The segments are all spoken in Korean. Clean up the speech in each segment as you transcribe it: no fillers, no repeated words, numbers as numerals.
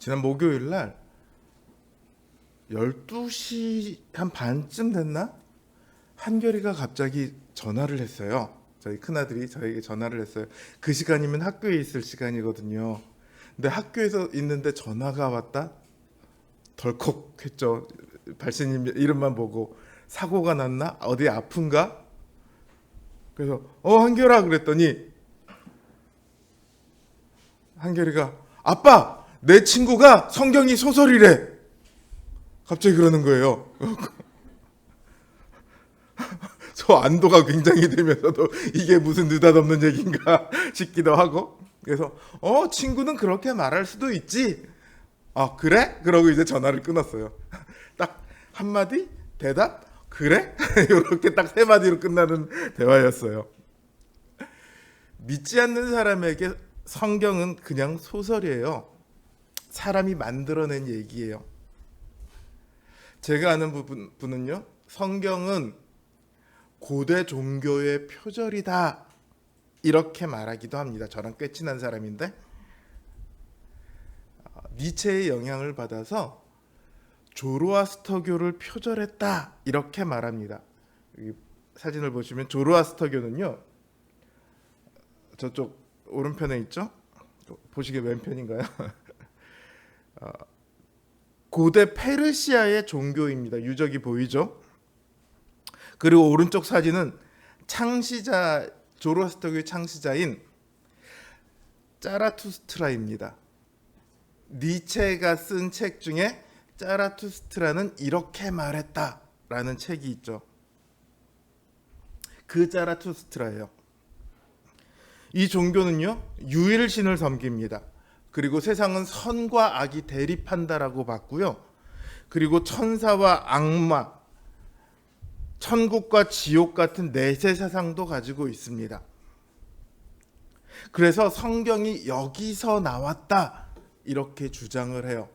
지난 목요일 날 12시 한 반쯤 됐나? 한결이가 갑자기 전화를 했어요. 저희 큰아들이 저에게 전화를 했어요. 그 시간이면 학교에 있을 시간이거든요. 근데 학교에서 있는데 전화가 왔다? 덜컥했죠. 발신님 이름만 보고 사고가 났나? 어디 아픈가? 그래서 한결아 그랬더니 한결이가 아빠 내 친구가 성경이 소설이래. 갑자기 그러는 거예요. 저 안도가 굉장히 되면서도 이게 무슨 느닷없는 얘기인가 싶기도 하고. 그래서 친구는 그렇게 말할 수도 있지. 아 그래? 그러고 이제 전화를 끊었어요. 딱 한마디 대답 그래? 이렇게 딱 세 마디로 끝나는 대화였어요. 믿지 않는 사람에게 성경은 그냥 소설이에요. 사람이 만들어낸 얘기예요. 제가 아는 분은요, 성경은 고대 종교의 표절이다 이렇게 말하기도 합니다. 저랑 꽤 친한 사람인데 니체의 영향을 받아서 조로아스터교를 표절했다 이렇게 말합니다. 이 사진을 보시면 조로아스터교는요, 저쪽 오른편에 있죠? 보시기에 왼편인가요? 고대 페르시아의 종교입니다. 유적이 보이죠? 그리고 오른쪽 사진은 창시자 조로아스터교의 창시자인 짜라투스트라입니다. 니체가 쓴 책 중에 짜라투스트라는 이렇게 말했다라는 책이 있죠. 그 짜라투스트라예요. 이 종교는요, 유일신을 섬깁니다. 그리고 세상은 선과 악이 대립한다라고 봤고요. 그리고 천사와 악마, 천국과 지옥 같은 내세 사상도 가지고 있습니다. 그래서 성경이 여기서 나왔다 이렇게 주장을 해요.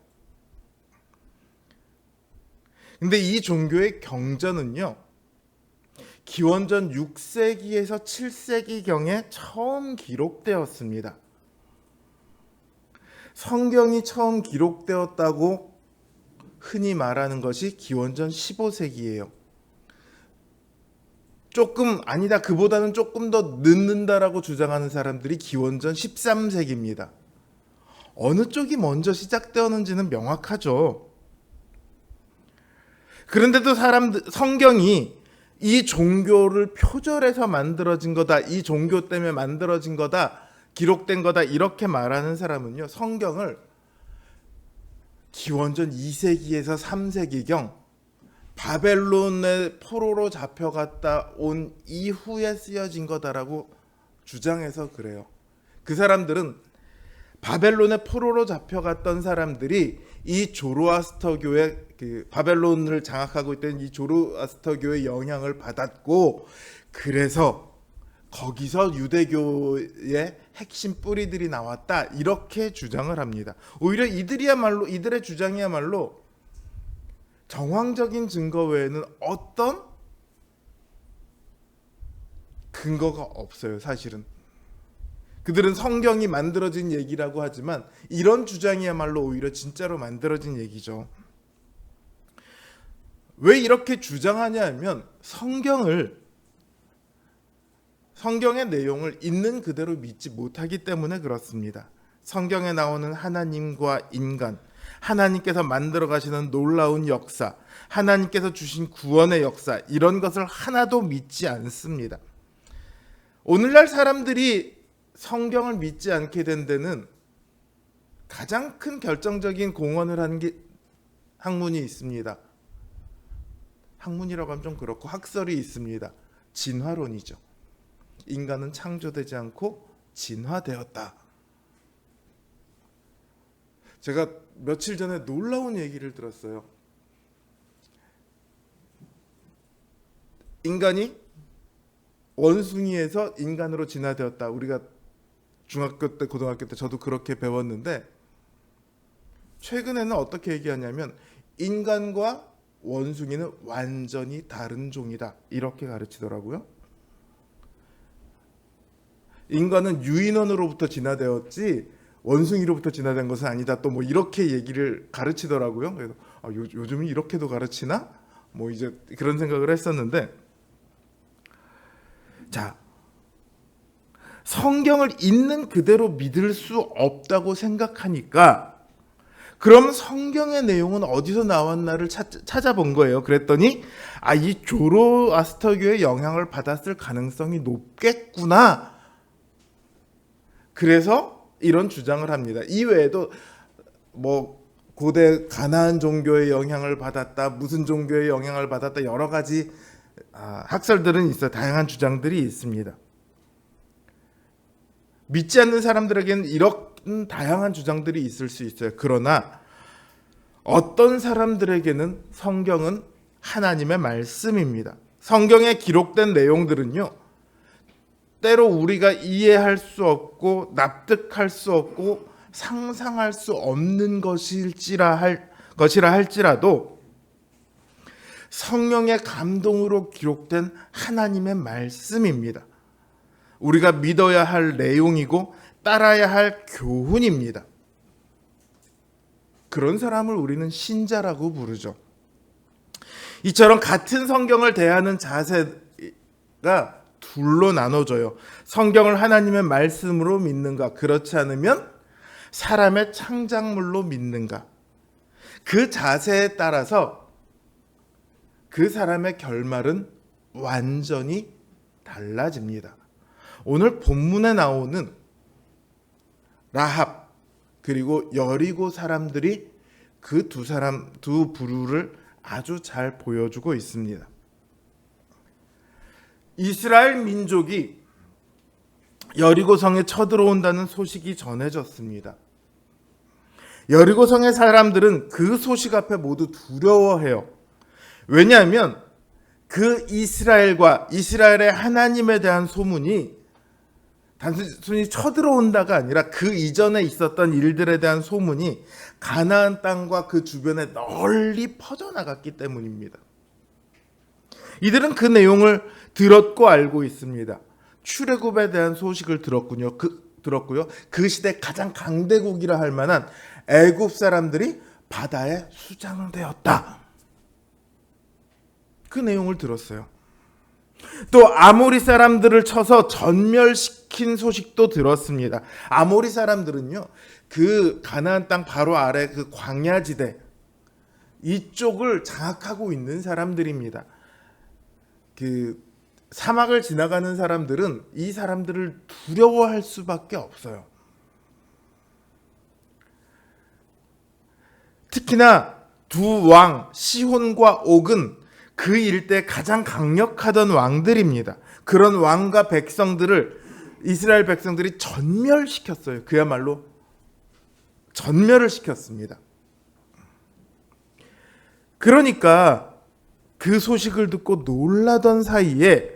근데 이 종교의 경전은요, 기원전 6세기에서 7세기경에 처음 기록되었습니다. 성경이 처음 기록되었다고 흔히 말하는 것이 기원전 15세기예요. 조금 아니다, 그보다는 조금 더 늦는다라고 주장하는 사람들이 기원전 13세기입니다. 어느 쪽이 먼저 시작되었는지는 명확하죠. 그런데도 성경이 이 종교를 표절해서 만들어진 거다, 이 종교 때문에 만들어진 거다, 기록된 거다 이렇게 말하는 사람은요, 성경을 기원전 2세기에서 3세기경 바벨론의 포로로 잡혀갔다 온 이후에 쓰여진 거다라고 주장해서 그래요. 그 사람들은 바벨론의 포로로 잡혀갔던 사람들이 이 조로아스터교의 바벨론을 장악하고 있던 이 조로아스터교의 영향을 받았고, 그래서 거기서 유대교의 핵심 뿌리들이 나왔다 이렇게 주장을 합니다. 오히려 이들의 주장이야말로 정황적인 증거 외에는 어떤 근거가 없어요. 사실은 그들은 성경이 만들어진 얘기라고 하지만 이런 주장이야말로 오히려 진짜로 만들어진 얘기죠. 왜 이렇게 주장하냐 하면 성경의 내용을 있는 그대로 믿지 못하기 때문에 그렇습니다. 성경에 나오는 하나님과 인간, 하나님께서 만들어 가시는 놀라운 역사, 하나님께서 주신 구원의 역사, 이런 것을 하나도 믿지 않습니다. 오늘날 사람들이 성경을 믿지 않게 된 데는 가장 큰 결정적인 공헌을 한 게 학문이 있습니다. 학문이라고 하면 좀 그렇고 학설이 있습니다. 진화론이죠. 인간은 창조되지 않고 진화되었다. 제가 며칠 전에 놀라운 얘기를 들었어요. 인간이 원숭이에서 인간으로 진화되었다. 우리가 중학교 때, 고등학교 때 저도 그렇게 배웠는데, 최근에는 어떻게 얘기하냐면 인간과 원숭이는 완전히 다른 종이다 이렇게 가르치더라고요. 인간은 유인원으로부터 진화되었지 원숭이로부터 진화된 것은 아니다. 또 뭐 이렇게 얘기를 가르치더라고요. 그래서 요즘은 이렇게도 가르치나? 뭐 이제 그런 생각을 했었는데, 자, 성경을 있는 그대로 믿을 수 없다고 생각하니까 그럼 성경의 내용은 어디서 나왔나를 찾아본 거예요. 그랬더니 이 조로아스터교의 영향을 받았을 가능성이 높겠구나. 그래서 이런 주장을 합니다. 이 외에도 뭐 고대 가나안 종교의 영향을 받았다, 무슨 종교의 영향을 받았다, 여러 가지 학설들은 있어요. 다양한 주장들이 있습니다. 믿지 않는 사람들에게는 이런 다양한 주장들이 있을 수 있어요. 그러나 어떤 사람들에게는 성경은 하나님의 말씀입니다. 성경에 기록된 내용들은요, 때로 우리가 이해할 수 없고 납득할 수 없고 상상할 수 없는 것이라 할지라도 성령의 감동으로 기록된 하나님의 말씀입니다. 우리가 믿어야 할 내용이고 따라야 할 교훈입니다. 그런 사람을 우리는 신자라고 부르죠. 이처럼 같은 성경을 대하는 자세가 둘로 나눠져요. 성경을 하나님의 말씀으로 믿는가, 그렇지 않으면 사람의 창작물로 믿는가. 그 자세에 따라서 그 사람의 결말은 완전히 달라집니다. 오늘 본문에 나오는 라합 그리고 여리고 사람들이 그 두 부류를 아주 잘 보여주고 있습니다. 이스라엘 민족이 여리고성에 쳐들어온다는 소식이 전해졌습니다. 여리고성의 사람들은 그 소식 앞에 모두 두려워해요. 왜냐하면 그 이스라엘과 이스라엘의 하나님에 대한 소문이 단순히 쳐들어온다가 아니라 그 이전에 있었던 일들에 대한 소문이 가나안 땅과 그 주변에 널리 퍼져나갔기 때문입니다. 이들은 그 내용을 들었고 알고 있습니다. 출애굽에 대한 소식을 들었고요. 그 시대 가장 강대국이라 할 만한 애굽 사람들이 바다에 수장되었다. 그 내용을 들었어요. 또 아모리 사람들을 쳐서 전멸시킨 소식도 들었습니다. 아모리 사람들은요, 그 가나안 땅 바로 아래 그 광야지대 이쪽을 장악하고 있는 사람들입니다. 그 사막을 지나가는 사람들은 이 사람들을 두려워할 수밖에 없어요. 특히나 두 왕 시혼과 옥은 그 일대 가장 강력하던 왕들입니다. 그런 왕과 백성들을 이스라엘 백성들이 전멸시켰어요. 그야말로 전멸을 시켰습니다. 그러니까 그 소식을 듣고 놀라던 사이에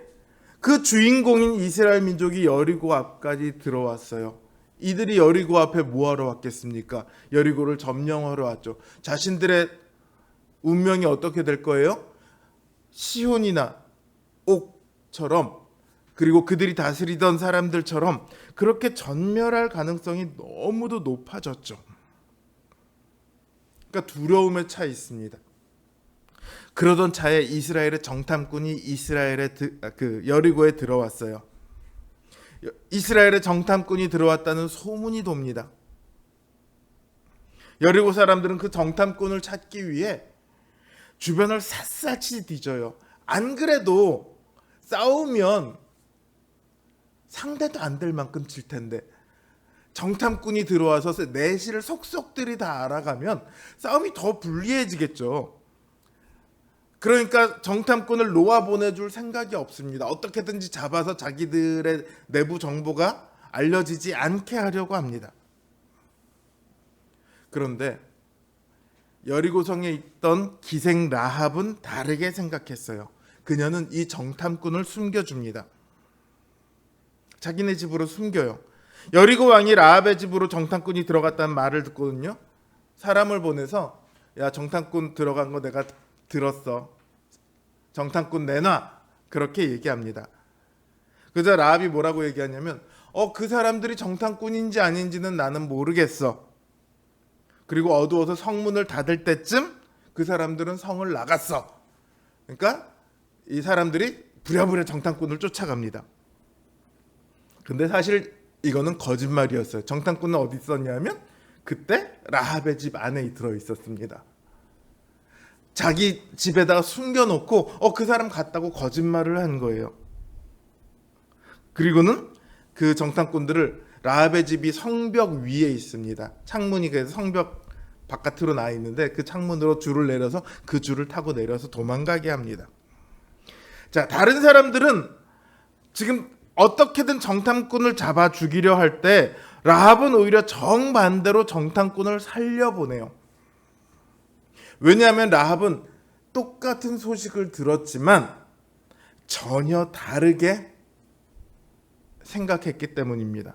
그 주인공인 이스라엘 민족이 여리고 앞까지 들어왔어요. 이들이 여리고 앞에 뭐하러 왔겠습니까? 여리고를 점령하러 왔죠. 자신들의 운명이 어떻게 될 거예요? 시혼이나 옥처럼, 그리고 그들이 다스리던 사람들처럼 그렇게 전멸할 가능성이 너무도 높아졌죠. 그러니까 두려움에 차 있습니다. 그러던 차에 이스라엘의 정탐꾼이 여리고에 들어왔어요. 이스라엘의 정탐꾼이 들어왔다는 소문이 돕니다. 여리고 사람들은 그 정탐꾼을 찾기 위해 주변을 샅샅이 뒤져요. 안 그래도 싸우면 상대도 안 될 만큼 질 텐데 정탐꾼이 들어와서 내실을 속속들이 다 알아가면 싸움이 더 불리해지겠죠. 그러니까 정탐꾼을 놓아보내줄 생각이 없습니다. 어떻게든지 잡아서 자기들의 내부 정보가 알려지지 않게 하려고 합니다. 그런데 여리고성에 있던 기생 라합은 다르게 생각했어요. 그녀는 이 정탐꾼을 숨겨줍니다. 자기네 집으로 숨겨요. 여리고 왕이 라합의 집으로 정탐꾼이 들어갔다는 말을 듣거든요. 사람을 보내서 야, 정탐꾼 들어간 거 내가 들었어. 정탐꾼 내놔. 그렇게 얘기합니다. 그저 라합이 뭐라고 얘기하냐면 그 사람들이 정탐꾼인지 아닌지는 나는 모르겠어. 그리고 어두워서 성문을 닫을 때쯤 그 사람들은 성을 나갔어. 그러니까 이 사람들이 부랴부랴 정탐꾼을 쫓아갑니다. 근데 사실 이거는 거짓말이었어요. 정탐꾼은 어디 있었냐면 그때 라합의 집 안에 들어 있었습니다. 자기 집에다가 숨겨놓고 그 사람 갔다고 거짓말을 한 거예요. 그리고는 그 정탐꾼들을 라합의 집이 성벽 위에 있습니다. 창문이 그래서 성벽 바깥으로 나 있는데 그 창문으로 줄을 내려서 그 줄을 타고 내려서 도망가게 합니다. 자, 다른 사람들은 지금 어떻게든 정탐꾼을 잡아 죽이려 할 때 라합은 오히려 정반대로 정탐꾼을 살려보내요. 왜냐하면 라합은 똑같은 소식을 들었지만 전혀 다르게 생각했기 때문입니다.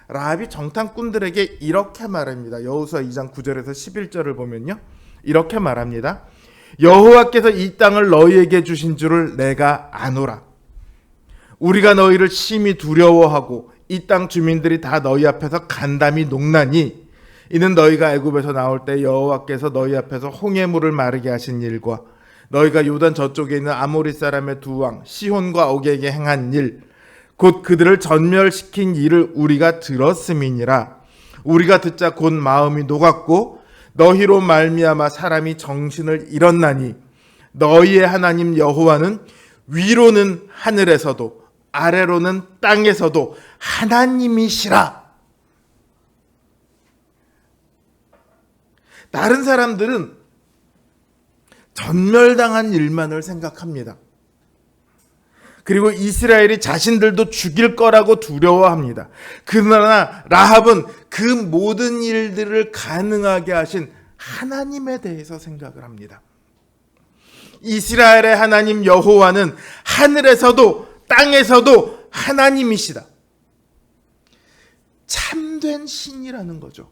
라합이 정탐꾼들에게 이렇게 말합니다. 여호수아 2장 9절에서 11절을 보면요, 이렇게 말합니다. 여호와께서 이 땅을 너희에게 주신 줄을 내가 아노라. 우리가 너희를 심히 두려워하고 이 땅 주민들이 다 너희 앞에서 간담이 녹나니 이는 너희가 애굽에서 나올 때 여호와께서 너희 앞에서 홍해물을 마르게 하신 일과 너희가 요단 저쪽에 있는 아모리 사람의 두 왕 시혼과 옥에게 행한 일 곧 그들을 전멸시킨 일을 우리가 들었음이니라. 우리가 듣자 곧 마음이 녹았고 너희로 말미암아 사람이 정신을 잃었나니 너희의 하나님 여호와는 위로는 하늘에서도 아래로는 땅에서도 하나님이시라. 다른 사람들은 전멸당한 일만을 생각합니다. 그리고 이스라엘이 자신들도 죽일 거라고 두려워합니다. 그러나 라합은 그 모든 일들을 가능하게 하신 하나님에 대해서 생각을 합니다. 이스라엘의 하나님 여호와는 하늘에서도 땅에서도 하나님이시다. 참된 신이라는 거죠.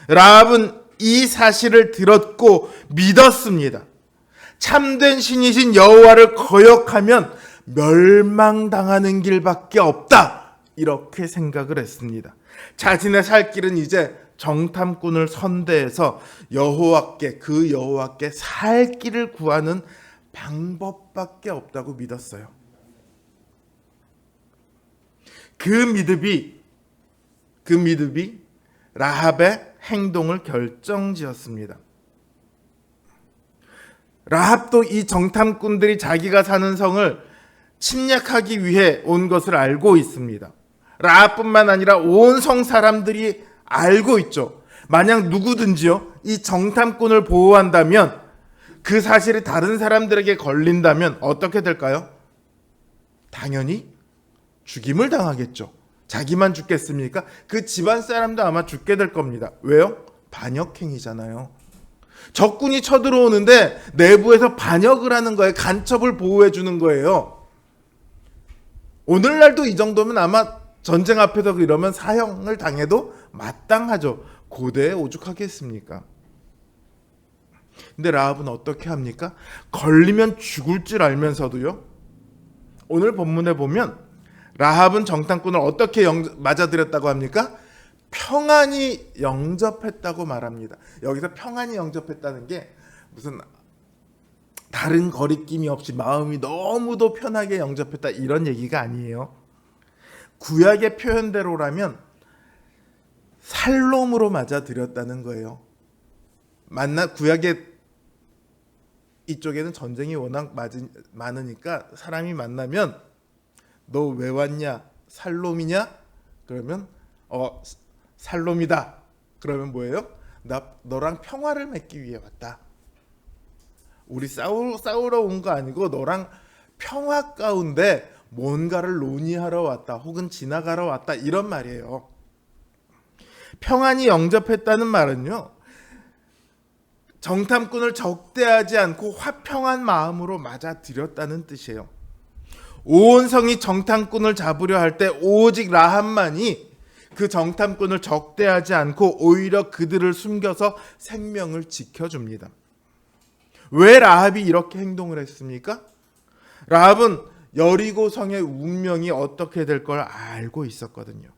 라합은 이 사실을 들었고 믿었습니다. 참된 신이신 여호와를 거역하면 멸망당하는 길밖에 없다. 이렇게 생각을 했습니다. 자신의 살 길은 이제 정탐꾼을 선대해서 그 여호와께 살 길을 구하는 방법밖에 없다고 믿었어요. 그 믿음이 라합의 행동을 결정지었습니다. 라합도 이 정탐꾼들이 자기가 사는 성을 침략하기 위해 온 것을 알고 있습니다. 라합뿐만 아니라 온 성 사람들이 알고 있죠. 만약 누구든지요, 이 정탐꾼을 보호한다면 그 사실이 다른 사람들에게 걸린다면 어떻게 될까요? 당연히 죽임을 당하겠죠. 자기만 죽겠습니까? 그 집안 사람도 아마 죽게 될 겁니다. 왜요? 반역행위잖아요. 적군이 쳐들어오는데 내부에서 반역을 하는 거예요. 간첩을 보호해 주는 거예요. 오늘날도 이 정도면 아마 전쟁 앞에서 이러면 사형을 당해도 마땅하죠. 고대에 오죽하겠습니까? 근데 라합은 어떻게 합니까? 걸리면 죽을 줄 알면서도요. 오늘 본문에 보면 라합은 정탐꾼을 어떻게 맞아들였다고 합니까? 평안히 영접했다고 말합니다. 여기서 평안히 영접했다는 게 무슨 다른 거리낌이 없이 마음이 너무도 편하게 영접했다 이런 얘기가 아니에요. 구약의 표현대로라면 살롬으로 맞아들였다는 거예요. 구약의 이쪽에는 전쟁이 워낙 많으니까 사람이 만나면 너 왜 왔냐? 살롬이냐? 그러면 살롬이다. 그러면 뭐예요? 나 너랑 평화를 맺기 위해 왔다. 우리 싸우러 온 거 아니고 너랑 평화 가운데 뭔가를 논의하러 왔다. 혹은 지나가러 왔다. 이런 말이에요. 평안히 영접했다는 말은요. 정탐꾼을 적대하지 않고 화평한 마음으로 맞아들였다는 뜻이에요. 온 성이 정탐꾼을 잡으려 할 때 오직 라합만이 그 정탐꾼을 적대하지 않고 오히려 그들을 숨겨서 생명을 지켜줍니다. 왜 라합이 이렇게 행동을 했습니까? 라합은 여리고 성의 운명이 어떻게 될 걸 알고 있었거든요.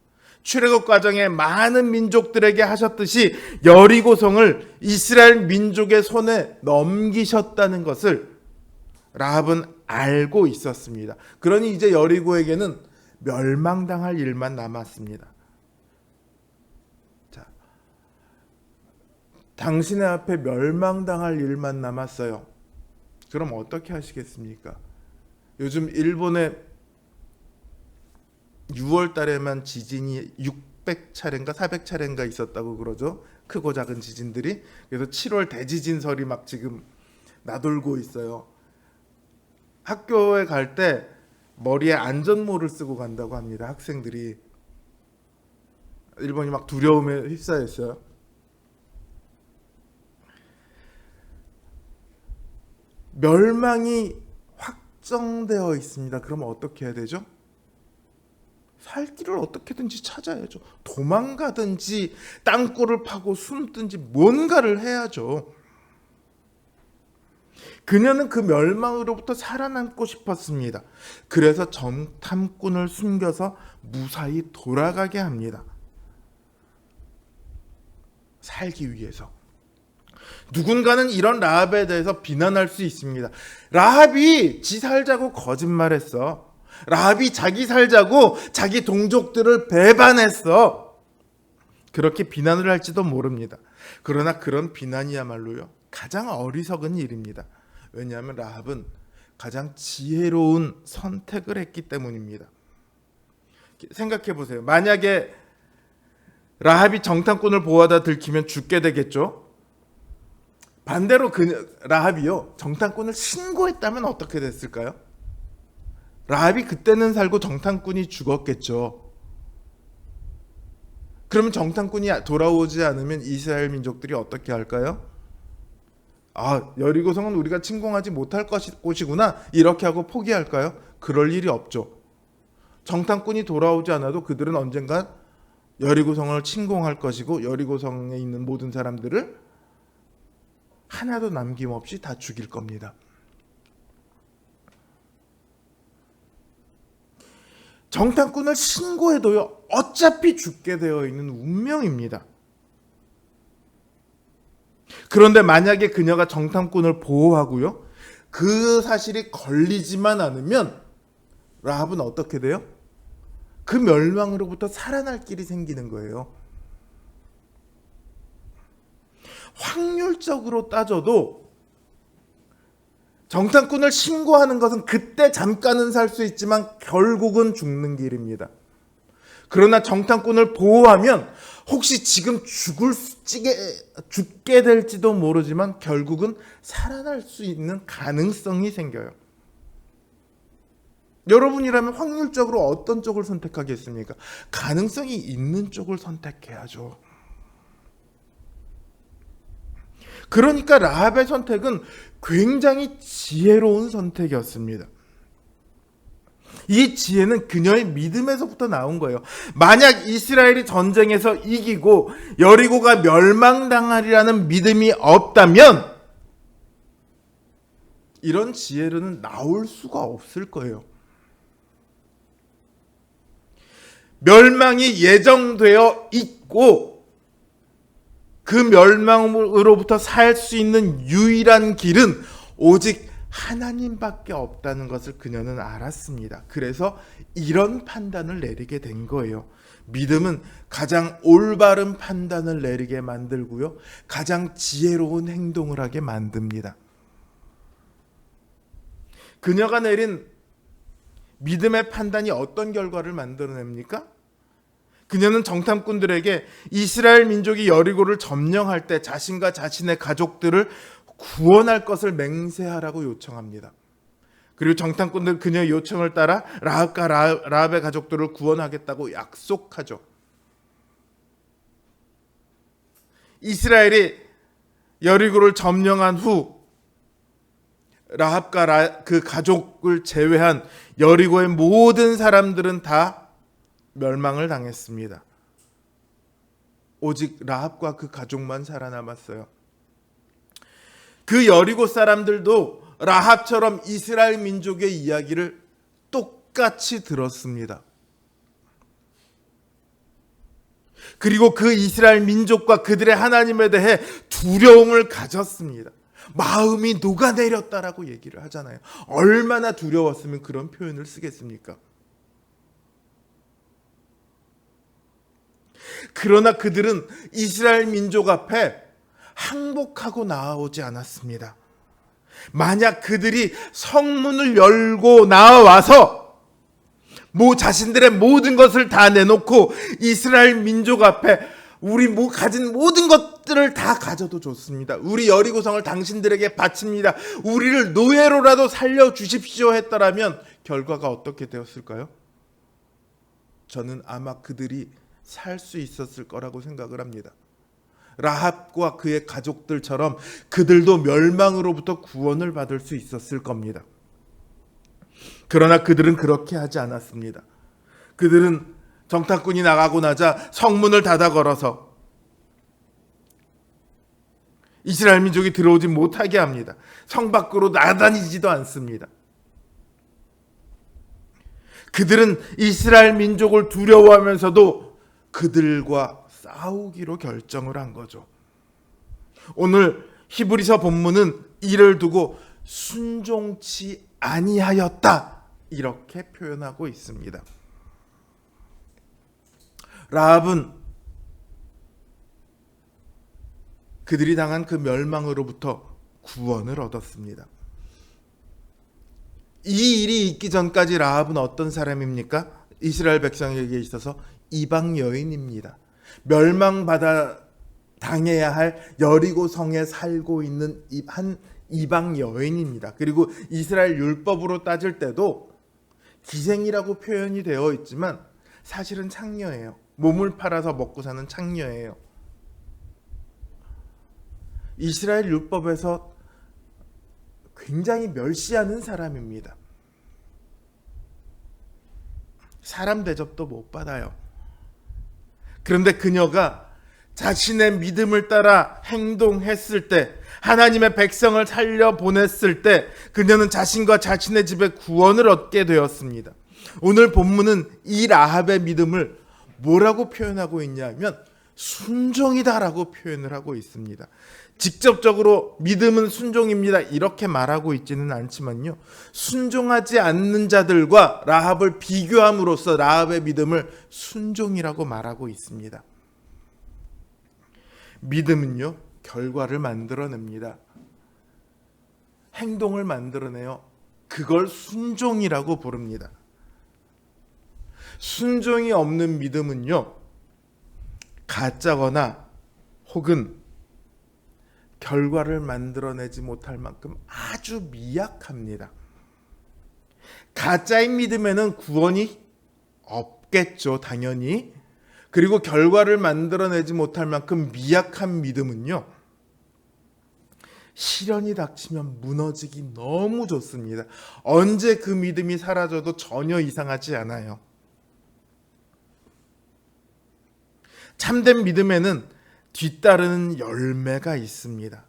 출애굽 과정에 많은 민족들에게 하셨듯이 여리고 성을 이스라엘 민족의 손에 넘기셨다는 것을 라합은 알고 있었습니다. 그러니 이제 여리고에게는 멸망당할 일만 남았습니다. 자, 당신의 앞에 멸망당할 일만 남았어요. 그럼 어떻게 하시겠습니까? 요즘 일본에 6월 달에만 지진이 600차례인가 400차례인가 있었다고 그러죠. 크고 작은 지진들이. 그래서 7월 대지진설이 막 지금 나돌고 있어요. 학교에 갈 때 머리에 안전모를 쓰고 간다고 합니다. 학생들이. 일본이 막 두려움에 휩싸여 있어요. 멸망이 확정되어 있습니다. 그러면 어떻게 해야 되죠? 살 길을 어떻게든지 찾아야죠. 도망가든지 땅굴을 파고 숨든지 뭔가를 해야죠. 그녀는 그 멸망으로부터 살아남고 싶었습니다. 그래서 정탐꾼을 숨겨서 무사히 돌아가게 합니다. 살기 위해서. 누군가는 이런 라합에 대해서 비난할 수 있습니다. 라합이 지 살자고 거짓말했어. 라합이 자기 살자고 자기 동족들을 배반했어. 그렇게 비난을 할지도 모릅니다. 그러나 그런 비난이야말로요, 가장 어리석은 일입니다. 왜냐하면 라합은 가장 지혜로운 선택을 했기 때문입니다. 생각해 보세요. 만약에 라합이 정탐꾼을 보호하다 들키면 죽게 되겠죠. 반대로 라합이요, 정탐꾼을 신고했다면 어떻게 됐을까요? 라합이 그때는 살고 정탐꾼이 죽었겠죠. 그러면 정탐꾼이 돌아오지 않으면 이스라엘 민족들이 어떻게 할까요? 아, 여리고성은 우리가 침공하지 못할 곳이구나, 이렇게 하고 포기할까요? 그럴 일이 없죠. 정탐꾼이 돌아오지 않아도 그들은 언젠간 여리고성을 침공할 것이고 여리고성에 있는 모든 사람들을 하나도 남김없이 다 죽일 겁니다. 정탐꾼을 신고해도요, 어차피 죽게 되어 있는 운명입니다. 그런데 만약에 그녀가 정탐꾼을 보호하고요, 그 사실이 걸리지만 않으면 라합은 어떻게 돼요? 그 멸망으로부터 살아날 길이 생기는 거예요. 확률적으로 따져도 정탐꾼을 신고하는 것은 그때 잠깐은 살 수 있지만 결국은 죽는 길입니다. 그러나 정탐꾼을 보호하면 혹시 지금 죽게 될지도 모르지만 결국은 살아날 수 있는 가능성이 생겨요. 여러분이라면 확률적으로 어떤 쪽을 선택하겠습니까? 가능성이 있는 쪽을 선택해야죠. 그러니까 라합의 선택은 굉장히 지혜로운 선택이었습니다. 이 지혜는 그녀의 믿음에서부터 나온 거예요. 만약 이스라엘이 전쟁에서 이기고 여리고가 멸망당하리라는 믿음이 없다면 이런 지혜는 나올 수가 없을 거예요. 멸망이 예정되어 있고 그 멸망으로부터 살 수 있는 유일한 길은 오직 하나님밖에 없다는 것을 그녀는 알았습니다. 그래서 이런 판단을 내리게 된 거예요. 믿음은 가장 올바른 판단을 내리게 만들고요, 가장 지혜로운 행동을 하게 만듭니다. 그녀가 내린 믿음의 판단이 어떤 결과를 만들어냅니까? 그녀는 정탐꾼들에게 이스라엘 민족이 여리고를 점령할 때 자신과 자신의 가족들을 구원할 것을 맹세하라고 요청합니다. 그리고 정탐꾼들 그녀의 요청을 따라 라합과 라합의 가족들을 구원하겠다고 약속하죠. 이스라엘이 여리고를 점령한 후 라합과 그 가족을 제외한 여리고의 모든 사람들은 다 멸망을 당했습니다. 오직 라합과 그 가족만 살아남았어요. 그 여리고 사람들도 라합처럼 이스라엘 민족의 이야기를 똑같이 들었습니다. 그리고 그 이스라엘 민족과 그들의 하나님에 대해 두려움을 가졌습니다. 마음이 녹아내렸다라고 얘기를 하잖아요. 얼마나 두려웠으면 그런 표현을 쓰겠습니까? 그러나 그들은 이스라엘 민족 앞에 항복하고 나아오지 않았습니다. 만약 그들이 성문을 열고 나와서 자신들의 모든 것을 다 내놓고 이스라엘 민족 앞에 우리 가진 모든 것들을 다 가져도 좋습니다. 우리 여리고성을 당신들에게 바칩니다. 우리를 노예로라도 살려주십시오 했더라면 결과가 어떻게 되었을까요? 저는 아마 그들이 살 수 있었을 거라고 생각을 합니다. 라합과 그의 가족들처럼 그들도 멸망으로부터 구원을 받을 수 있었을 겁니다. 그러나 그들은 그렇게 하지 않았습니다. 그들은 정탐꾼이 나가고 나자 성문을 닫아 걸어서 이스라엘 민족이 들어오지 못하게 합니다. 성 밖으로 나다니지도 않습니다. 그들은 이스라엘 민족을 두려워하면서도 그들과 싸우기로 결정을 한 거죠. 오늘 히브리서 본문은 이를 두고 순종치 아니하였다 이렇게 표현하고 있습니다. 라합은 그들이 당한 그 멸망으로부터 구원을 얻었습니다. 이 일이 있기 전까지 라합은 어떤 사람입니까? 이스라엘 백성에게 있어서 이방 여인입니다. 멸망받아 당해야 할 여리고 성에 살고 있는 한 이방 여인입니다. 그리고 이스라엘 율법으로 따질 때도 기생이라고 표현이 되어 있지만 사실은 창녀예요. 몸을 팔아서 먹고 사는 창녀예요. 이스라엘 율법에서 굉장히 멸시하는 사람입니다. 사람 대접도 못 받아요. 그런데 그녀가 자신의 믿음을 따라 행동했을 때, 하나님의 백성을 살려 보냈을 때 그녀는 자신과 자신의 집에 구원을 얻게 되었습니다. 오늘 본문은 이 라합의 믿음을 뭐라고 표현하고 있냐면 순종이다라고 표현을 하고 있습니다. 직접적으로 믿음은 순종입니다 이렇게 말하고 있지는 않지만요, 순종하지 않는 자들과 라합을 비교함으로써 라합의 믿음을 순종이라고 말하고 있습니다. 믿음은요, 결과를 만들어냅니다. 행동을 만들어내요. 그걸 순종이라고 부릅니다. 순종이 없는 믿음은요, 가짜거나 혹은 결과를 만들어내지 못할 만큼 아주 미약합니다. 가짜인 믿음에는 구원이 없겠죠, 당연히. 그리고 결과를 만들어내지 못할 만큼 미약한 믿음은요, 시련이 닥치면 무너지기 너무 좋습니다. 언제 그 믿음이 사라져도 전혀 이상하지 않아요. 참된 믿음에는 뒤따르는 열매가 있습니다.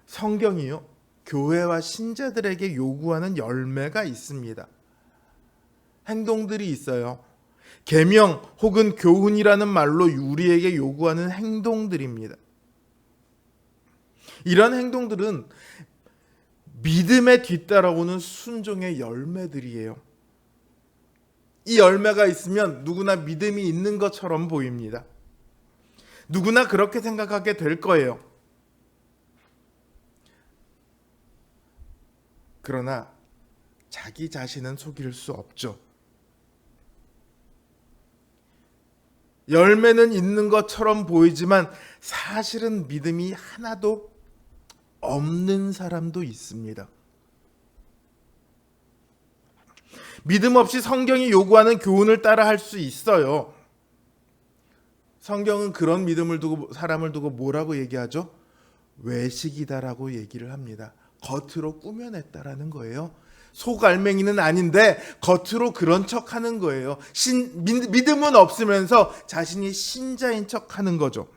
성경이요, 교회와 신자들에게 요구하는 열매가 있습니다. 행동들이 있어요. 계명 혹은 교훈이라는 말로 우리에게 요구하는 행동들입니다. 이런 행동들은 믿음에 뒤따라오는 순종의 열매들이에요. 이 열매가 있으면 누구나 믿음이 있는 것처럼 보입니다. 누구나 그렇게 생각하게 될 거예요. 그러나 자기 자신은 속일 수 없죠. 열매는 있는 것처럼 보이지만 사실은 믿음이 하나도 없는 사람도 있습니다. 믿음 없이 성경이 요구하는 교훈을 따라 할 수 있어요. 성경은 그런 믿음을 두고, 사람을 두고 뭐라고 얘기하죠? 외식이다라고 얘기를 합니다. 겉으로 꾸며냈다라는 거예요. 속알맹이는 아닌데 겉으로 그런 척하는 거예요. 믿음은 없으면서 자신이 신자인 척하는 거죠.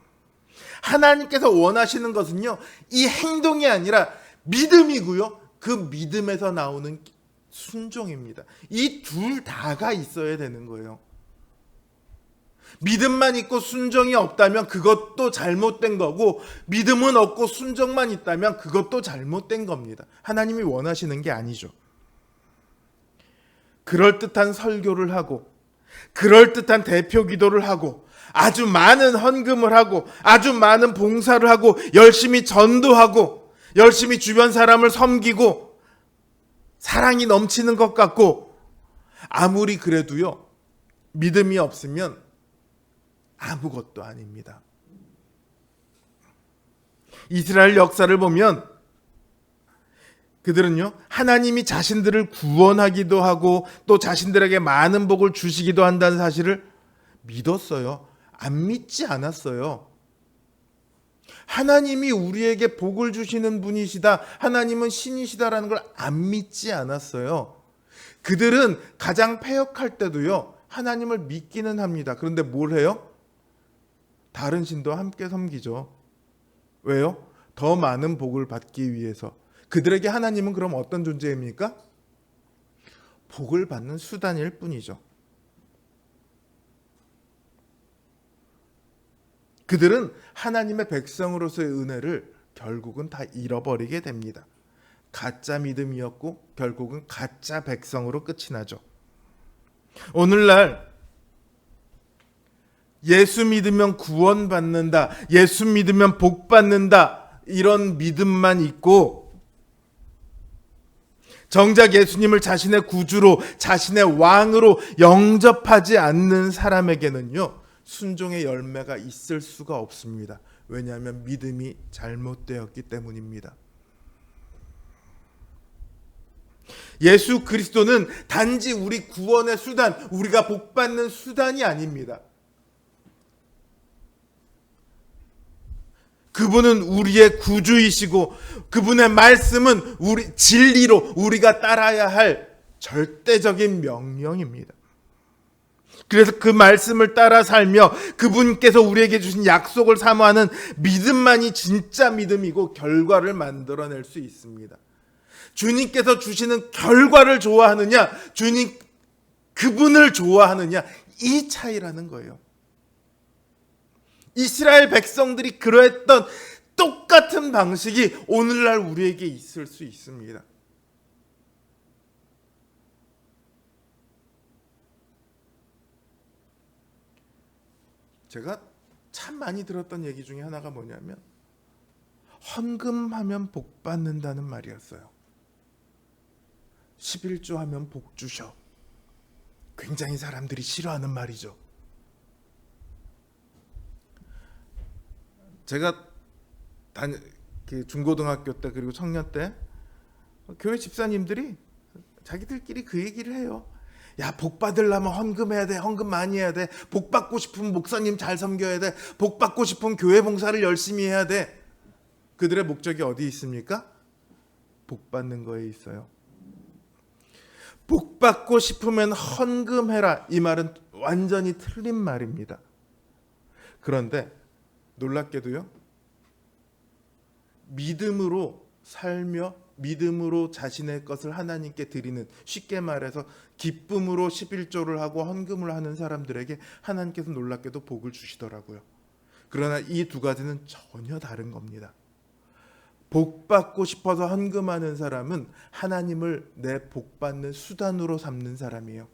하나님께서 원하시는 것은요, 이 행동이 아니라 믿음이고요, 그 믿음에서 나오는 순종입니다. 이 둘 다가 있어야 되는 거예요. 믿음만 있고 순종이 없다면 그것도 잘못된 거고, 믿음은 없고 순종만 있다면 그것도 잘못된 겁니다. 하나님이 원하시는 게 아니죠. 그럴듯한 설교를 하고, 그럴듯한 대표 기도를 하고, 아주 많은 헌금을 하고, 아주 많은 봉사를 하고, 열심히 전도하고, 열심히 주변 사람을 섬기고, 사랑이 넘치는 것 같고, 아무리 그래도요, 믿음이 없으면 아무것도 아닙니다. 이스라엘 역사를 보면 그들은요, 하나님이 자신들을 구원하기도 하고 또 자신들에게 많은 복을 주시기도 한다는 사실을 믿었어요. 안 믿지 않았어요. 하나님이 우리에게 복을 주시는 분이시다, 하나님은 신이시다라는 걸 안 믿지 않았어요. 그들은 가장 패역할 때도요, 하나님을 믿기는 합니다. 그런데 뭘 해요? 다른 신도 함께 섬기죠. 왜요? 더 많은 복을 받기 위해서. 그들에게 하나님은 그럼 어떤 존재입니까? 복을 받는 수단일 뿐이죠. 그들은 하나님의 백성으로서의 은혜를 결국은 다 잃어버리게 됩니다. 가짜 믿음이었고 결국은 가짜 백성으로 끝이 나죠. 오늘날 예수 믿으면 구원받는다, 예수 믿으면 복 받는다, 이런 믿음만 있고 정작 예수님을 자신의 구주로, 자신의 왕으로 영접하지 않는 사람에게는요, 순종의 열매가 있을 수가 없습니다. 왜냐하면 믿음이 잘못되었기 때문입니다. 예수 그리스도는 단지 우리 구원의 수단, 우리가 복받는 수단이 아닙니다. 그분은 우리의 구주이시고 그분의 말씀은 우리 진리로 우리가 따라야 할 절대적인 명령입니다. 그래서 그 말씀을 따라 살며 그분께서 우리에게 주신 약속을 사모하는 믿음만이 진짜 믿음이고 결과를 만들어낼 수 있습니다. 주님께서 주시는 결과를 좋아하느냐, 주님 그분을 좋아하느냐, 이 차이라는 거예요. 이스라엘 백성들이 그러했던 똑같은 방식이 오늘날 우리에게 있을 수 있습니다. 제가 참 많이 들었던 얘기 중에 하나가 뭐냐면 헌금하면 복 받는다는 말이었어요. 11조 하면 복 주셔. 굉장히 사람들이 싫어하는 말이죠. 제가 중고등학교 때 그리고 청년 때 교회 집사님들이 자기들끼리 그 얘기를 해요. 야, 복 받으려면 헌금해야 돼. 헌금 많이 해야 돼. 복 받고 싶으면 목사님 잘 섬겨야 돼. 복 받고 싶으면 교회 봉사를 열심히 해야 돼. 그들의 목적이 어디 있습니까? 복 받는 거에 있어요. 복 받고 싶으면 헌금해라, 이 말은 완전히 틀린 말입니다. 그런데 놀랍게도요, 믿음으로 살며 믿음으로 자신의 것을 하나님께 드리는, 쉽게 말해서 기쁨으로 11조를 하고 헌금을 하는 사람들에게 하나님께서 놀랍게도 복을 주시더라고요. 그러나 이 두 가지는 전혀 다른 겁니다. 복 받고 싶어서 헌금하는 사람은 하나님을 내 복 받는 수단으로 삼는 사람이에요.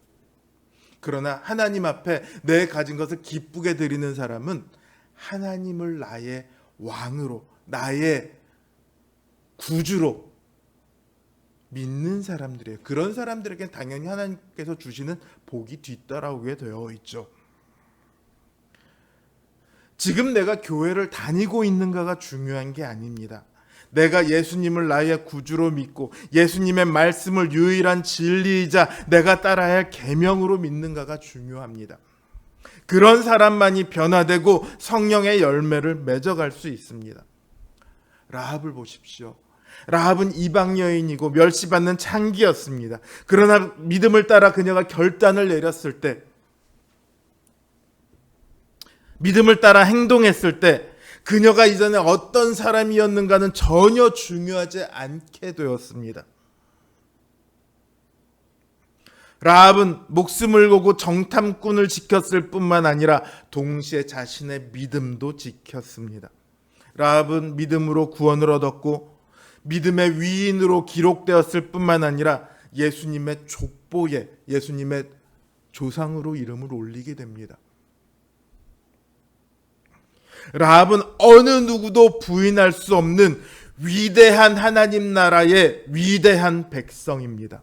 그러나 하나님 앞에 내 가진 것을 기쁘게 드리는 사람은 하나님을 나의 왕으로, 나의 구주로 믿는 사람들이에요. 그런 사람들에게 당연히 하나님께서 주시는 복이 뒤따라오게 되어 있죠. 지금 내가 교회를 다니고 있는가가 중요한 게 아닙니다. 내가 예수님을 나의 구주로 믿고 예수님의 말씀을 유일한 진리이자 내가 따라야 할 계명으로 믿는가가 중요합니다. 그런 사람만이 변화되고 성령의 열매를 맺어갈 수 있습니다. 라합을 보십시오. 라합은 이방 여인이고 멸시받는 창기였습니다. 그러나 믿음을 따라 그녀가 결단을 내렸을 때, 믿음을 따라 행동했을 때 그녀가 이전에 어떤 사람이었는가는 전혀 중요하지 않게 되었습니다. 라합은 목숨을 걸고 정탐꾼을 지켰을 뿐만 아니라 동시에 자신의 믿음도 지켰습니다. 라합은 믿음으로 구원을 얻었고 믿음의 위인으로 기록되었을 뿐만 아니라 예수님의 족보에, 예수님의 조상으로 이름을 올리게 됩니다. 라합은 어느 누구도 부인할 수 없는 위대한 하나님 나라의 위대한 백성입니다.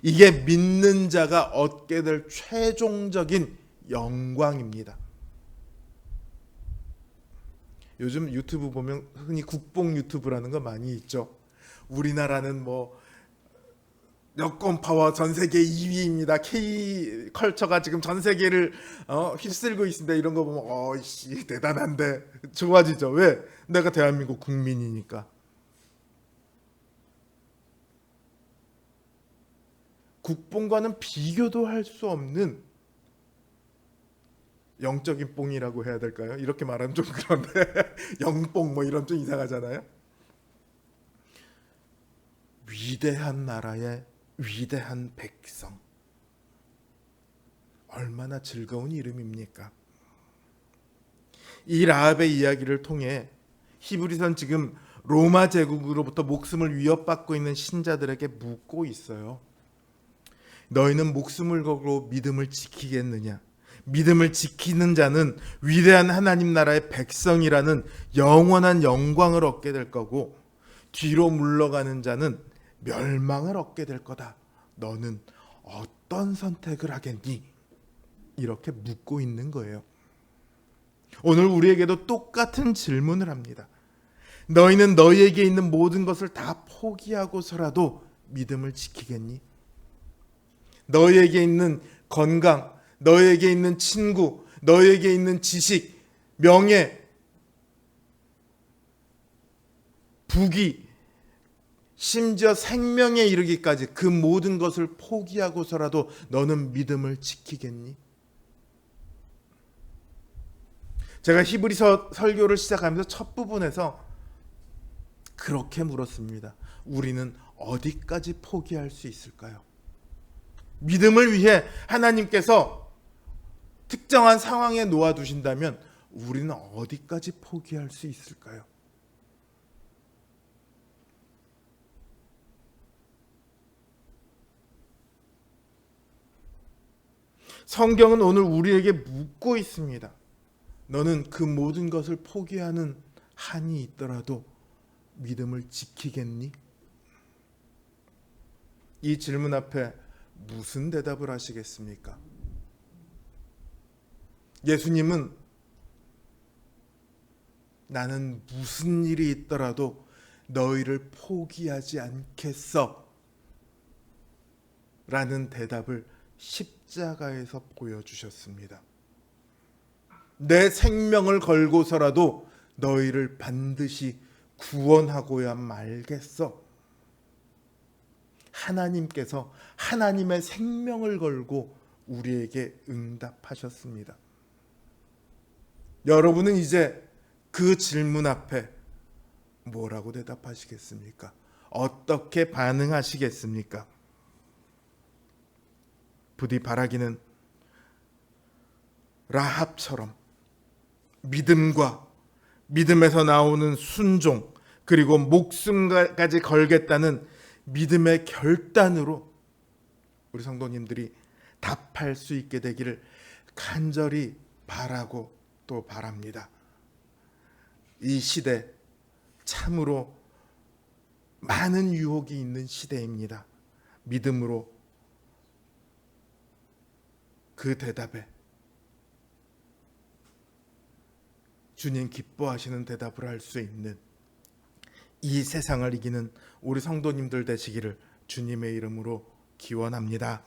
이게 믿는 자가 얻게 될 최종적인 영광입니다. 요즘 유튜브 보면 흔히 국뽕 유튜브라는 거 많이 있죠. 우리나라는 뭐 여권 파워 전 세계 2위입니다. K 컬처가 지금 전 세계를 휩쓸고 있습니다. 이런 거 보면 어이씨 대단한데 좋아지죠. 왜? 내가 대한민국 국민이니까. 국뽕과는 비교도 할 수 없는 영적인 뽕이라고 해야 될까요? 이렇게 말하면 좀 그런데 영뽕 뭐 이런 좀 이상하잖아요. 위대한 나라의 위대한 백성. 얼마나 즐거운 이름입니까? 이 라합의 이야기를 통해 히브리서는 지금 로마 제국으로부터 목숨을 위협받고 있는 신자들에게 묻고 있어요. 너희는 목숨을 걸고 믿음을 지키겠느냐? 믿음을 지키는 자는 위대한 하나님 나라의 백성이라는 영원한 영광을 얻게 될 거고, 뒤로 물러가는 자는 멸망을 얻게 될 거다. 너는 어떤 선택을 하겠니? 이렇게 묻고 있는 거예요. 오늘 우리에게도 똑같은 질문을 합니다. 너희는 너희에게 있는 모든 것을 다 포기하고서라도 믿음을 지키겠니? 너희에게 있는 건강, 너희에게 있는 친구, 너희에게 있는 지식, 명예, 부귀, 심지어 생명에 이르기까지 그 모든 것을 포기하고서라도 너는 믿음을 지키겠니? 제가 히브리서 설교를 시작하면서 첫 부분에서 그렇게 물었습니다. 우리는 어디까지 포기할 수 있을까요? 믿음을 위해 하나님께서 특정한 상황에 놓아두신다면 우리는 어디까지 포기할 수 있을까요? 성경은 오늘 우리에게 묻고 있습니다. 너는 그 모든 것을 포기하는 한이 있더라도 믿음을 지키겠니? 이 질문 앞에 무슨 대답을 하시겠습니까? 예수님은 나는 무슨 일이 있더라도 너희를 포기하지 않겠어 라는 대답을 십자가에서 보여주셨습니다. 내 생명을 걸고서라도 너희를 반드시 구원하고야 말겠어. 하나님께서 하나님의 생명을 걸고 우리에게 응답하셨습니다. 여러분은 이제 그 질문 앞에 뭐라고 대답하시겠습니까? 어떻게 반응하시겠습니까? 부디 바라기는 라합처럼 믿음과 믿음에서 나오는 순종, 그리고 목숨까지 걸겠다는 믿음의 결단으로 우리 성도님들이 답할 수 있게 되기를 간절히 바라고 또 바랍니다. 이 시대 참으로 많은 유혹이 있는 시대입니다. 믿음으로 그 대답에 주님 기뻐하시는 대답을 할 수 있는 이 세상을 이기는 우리 성도님들 되시기를 주님의 이름으로 기원합니다.